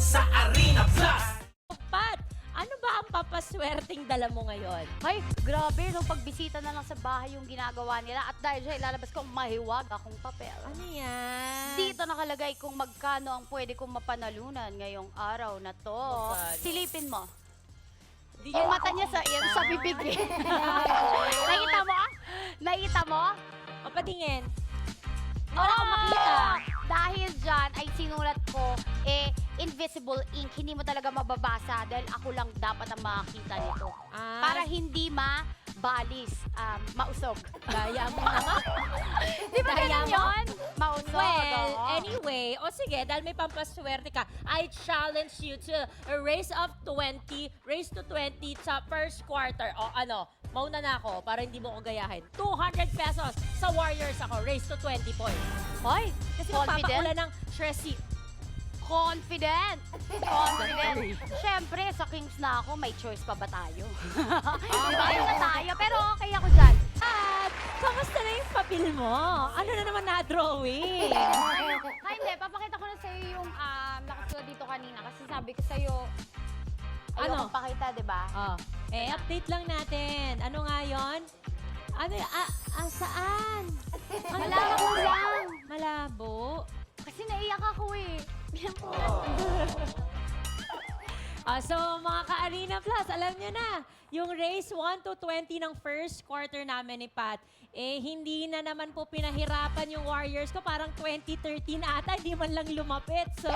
sa Arena Plus. Pat, ano ba ang papaswerteng dala mo ngayon? Ay, grabe, nung pagbisita na lang sa bahay yung ginagawa nila at dahil siya ilalabas ko ang mahiwag akong papel. Ano yan? Dito nakalagay kung magkano ang pwede kong mapanalunan ngayong araw na to. Magkano? Silipin mo. Di Yung mata niya sa bibig. Nakita mo? Nakita mo? O, patingin. Hindi Oo, na ako makita. Dahil dyan ay sinulat ko, invisible ink. Hindi mo talaga mababasa dahil ako lang dapat ang makakita nito. Para hindi mabalis, mausog. Gaya mo naman. Di ba Gaya ganun mo? yun? Mausog. Well, oo. anyway, o sige, dahil may pampaswerte ka, I challenge you to a race to 20 sa first quarter. O ano, mauna na ako para hindi mo ko gayahin. 200 pesos sa Warriors ako, race to 20 points. Hoy, Kasi confident. magpapakula ng Shressi. Confident. Confident. Siyempre, sa Kings na ako, may choice pa ba tayo? Di ba? Ayun na tayo. Pero okay ako dyan. At, kamusta na yung papel mo? Ano na naman na-drawing? Ay, hindi. Papakita ko na sa'yo yung nakasulat dito kanina. Kasi sabi ko sa'yo, Ano? ayokong pakita, di ba? Oh, update lang natin. Ano nga yon? Ano, saan? Malabo lang. Malabo? Kasi naiyak ako eh. So, mga ka-Arena Plus, alam nyo na, yung race 1 to 20 ng first quarter namin ni Pat, hindi na naman po pinahirapan yung Warriors ko. Parang 2013 ata, hindi man lang lumapit. So,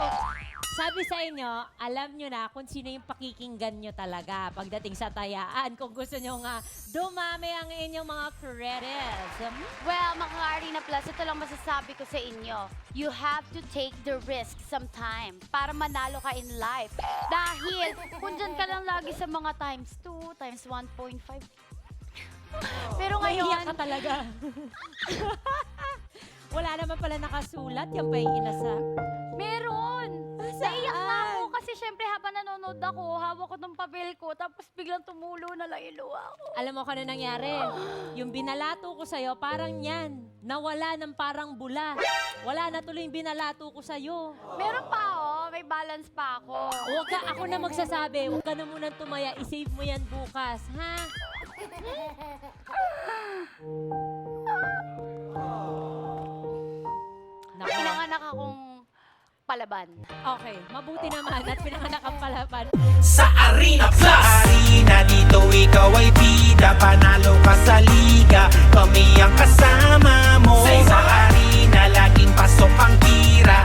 sabi sa inyo, alam nyo na kung sino yung pakikinggan nyo talaga pagdating sa tayaan. Kung gusto nyo nga, dumami ang inyong mga credits. Well, mga Arena Plus, ito lang masasabi ko sa inyo. You have to take the risk sometime para manalo ka in life. Dahil kung dyan ka lang lagi sa mga times 2, times 1.5. Pero Mahiyak ngayon, ka talaga. Wala naman pala nakasulat. Yan pa yung inasa. meron. Saan? Naiyak na ako kasi syempre habang nanonood ako, hawak ko ng papel ko, tapos biglang tumulo na lang yung luha ko. Alam mo kung ano nangyari? Yung binalato ko sa'yo, parang yan. Nawala ng parang bula. Wala na tuloy yung binalato ko sa'yo. Meron pa may balance pa ako. Huwag ka, ako na magsasabi. Huwag ka na munang tumaya. I-save mo yan bukas, ha? Nako. Pinanganak akong palaban. Okay, mabuti naman at pinanganak ang palaban. Sa Arena Plus. Sa Arena dito ikaw ay bida. Panalo ka sa liga, kami ang kasama mo. Sa Arena laging pasok ang tira.